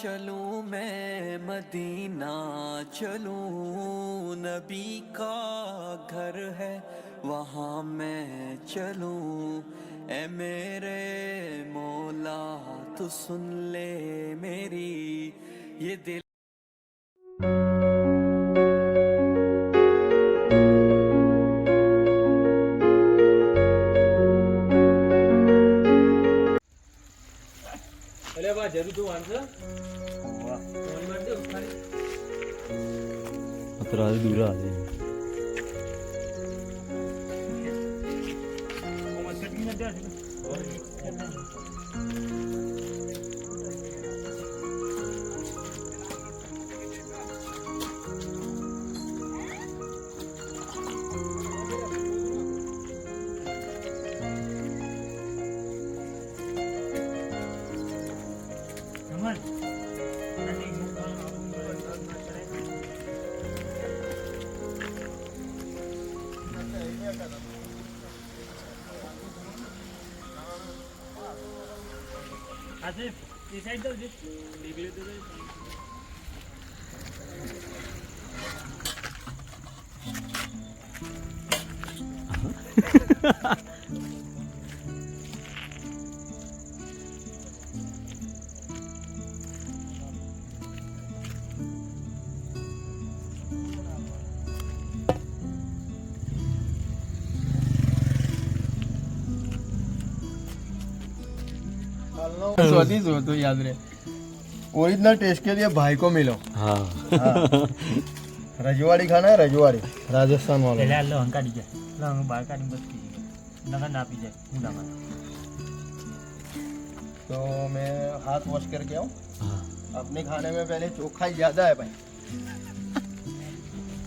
चलूं मैं मदीना चलूं, नबी का घर है वहाँ मैं चलूं। ए मेरे मौला तू सुन ले मेरी ये दिल। અરે વાહ જરૂર તું વાંચો અતરા દૂરા છે આસિફ એ સાઈડ દો જીત નીકળે તો तो याद रहे ओरिजिनल टेस्ट के लिए भाई को मिलो। હા रजवाड़ी खाना है, रजवाड़ी राजस्थान वाला। પેલા લો હંકાડી જાય લો હું બહાર કાઢી બસ પી નગર ના પી જાય હું ના तो मैं हाथ वॉश करके आऊँ। હા अपने खाने में पहले चोखाई ज्यादा है भाई।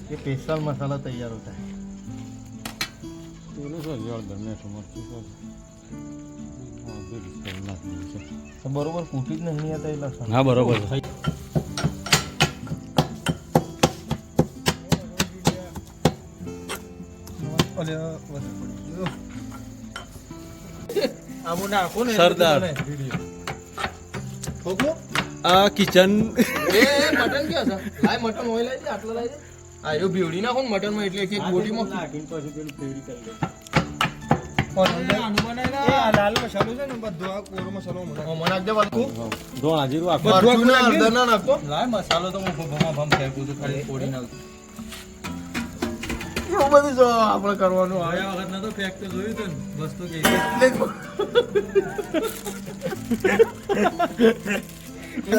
ये स्पेशल मसाला तैयार होता है। પેલું સર જોરદાર મેં સમજતું સર तो बरोबर कूटीत नहीं आता ये लक्षण। હા બરોબર છે આમુ નાખો ને સરદાર ठोको આ કિચન ए मटन क्या था लाय मटन होय लाय दे आटला लाय दे आयो ब्यूटी ना कोण मटन में એટલે એક બોડી માં નાખીને પછી પેલું ફેરી કરી લે લાલ મસાલો છે ને બધો આ કોરો મસાલો મનાક દે વાળું ધોણા જીરું આખું બધું ના અડધા ના નાખતો લાય મસાલો તો હું ભમા ભમ ફેંકું છું ખાલી ફોડી નાખું એવું બધું જો આપણે કરવાનું આવે ગયા વખત નતો ફેંકતો જોયું તો વસ્તુ કે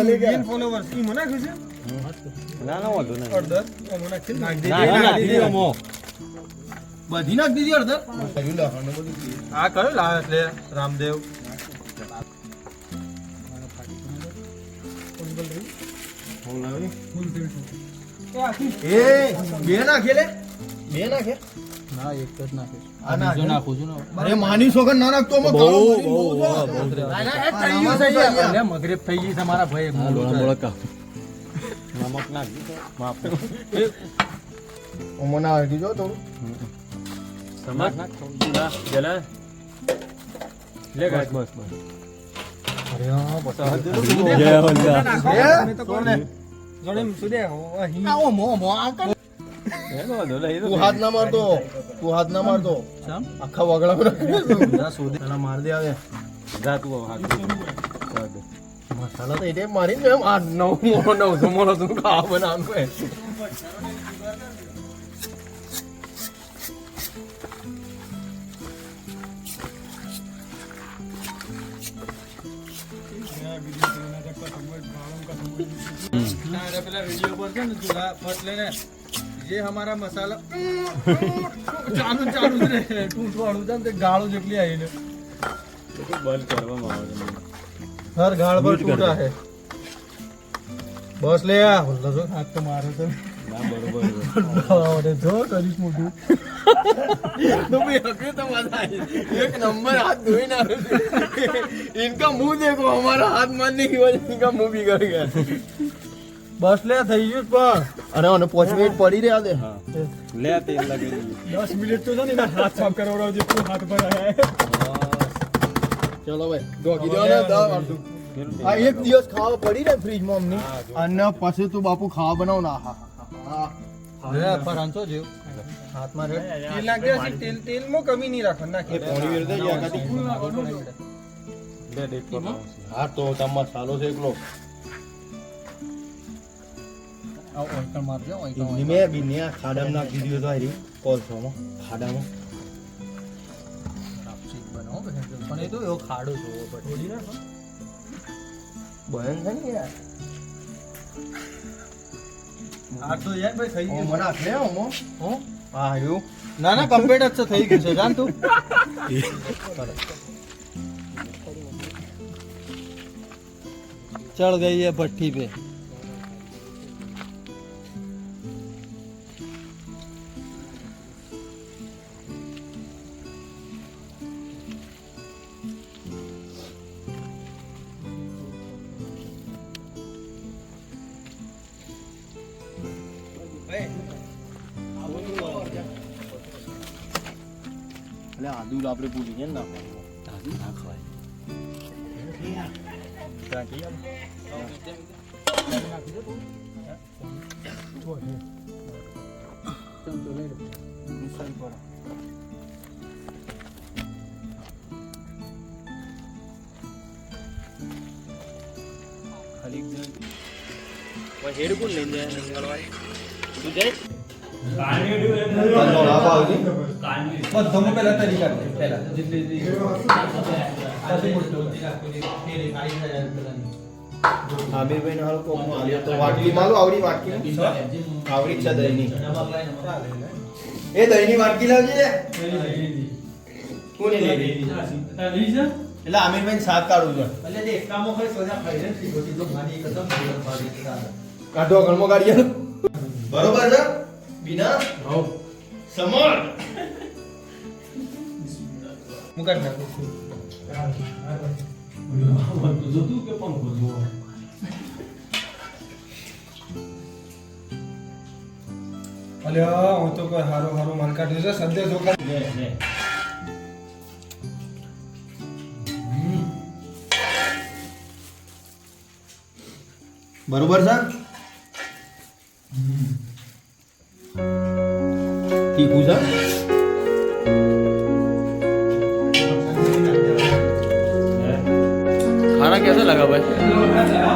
એટલે ફોલોવર્સ ઈ મના છે ના ના વાંધો નહીં અડધર મના ખીલ નાખ દે નાખી દીધો મો બધી નાખ દીધી અડધર કર્યું લાખણ બધું આ કયો લાવે એટલે રામદેવ એ બે નાખે લે બે નાખે ના એક જ નાખે આ નાખે. બીજો નાખું છું ને અરે માની સોગન ના નાખતો બહુ બહુ અલ્યા મગરેબ થઈ ગઈ છે મારા ભાઈ મોળકા નમક નાખ દીધો માફ મને આવી જો થોડું સમાજ નાખ ના જલા લે ગાય બસ બસ અરે હા જય હોલકા આવો મો મો આ કર એનો વાંધો નહીં તું હાથ ના મારતો તું હાથ ના મારતો સમ આખા વગડા પર ના સોદે પેલા માર દે આવે જા તું હાથ મસાલા તો એટલે મારી ને આ નવ મોનો તું ખા બનાવવાનું હે પેલા વિડિયો પર છે ને ચૂલા ફટ લેને જે हमारा मसाला ચાલુ ચાલુ રે ટૂંટ વાળું છે ને તે ગાળો જેટલી આવી ને બંધ કરવામાં આવે હર ગાળ પર ટૂટા હે બસ લે આ બોલ તો હાથ તો મારો તો ના બરોબર અરે જો કરીશ મોટું तो भी हके तो मजा आई एक नंबर हाथ धोई ना इनका मुंह देखो हमारा हाथ मारने की वजह से इनका मुंह बिगड़ गया बस ले થઈ ગયું પણ અરે અને 5 મિનિટ પડી રહ્યા દે હા લે તેલ લગાવી 10 મિનિટ તો છે ને એના હાથ સાફ કરાવડાવજે તું હાથ પર આયા ચલો ભાઈ ડોગી દો ને દા વાળું આ એક દિવસ ખાવા પડી ને ફ્રીજમાં અમને અને પછી તું બાપુ ખાવા બનાવ ના ફરાંચો જેવ હાથમાં તેલ નાખી દે તેલ તેલમાં કમી નહીં રાખવા નાખી હા તો તમારો મસાલો છે એકલો ઓઈકણ મારજો મેં બીને ખાડામાં નાખી દીધું તો હારી કોલસામાં ખાડામાં બનાવો પણ એ તો એવો ખાડો જોવો થોડી રાખો બહેન છે ને યાર આ તો યાર ભાઈ થઈ ગયું મને આખરે હો હા એવું ના ના કમ્પ્લીટ જ છે થઈ ગયું છે જાન તું चढ़ गई है भट्टी पे એટલે આદુ આપણે ભૂલી ગયા ને નાખવાનું આદુ ના ખવાય હેડ કોણ લઈને જાય મંગળવારે તું જાય બધોમાં પહેલા તરી કાઢ પહેલા જેટલી પછી મોટો આમિરભાઈ હાલ કોક નો આલ્યો તો વાટકી માલો આવડી વાટકી આવડી છે દહીંની એ દહીંની વાટકી લાવજે કોને લઈ એટલે આમિરભાઈ શાક કાઢું છે એટલે એકટામાં હોય સોજા ખાઈ લે સીધો માની એકદમ કાઢો ઘરમાં કાઢીએ બરોબર છે બીના હો સમર મુકાટ નાખો અલ્યા હું તો કોઈ હારો હારો માલ કાઢ્યો છે સદ્ય જો બરોબર છે તીખું છે खाना कैसा लगा भाई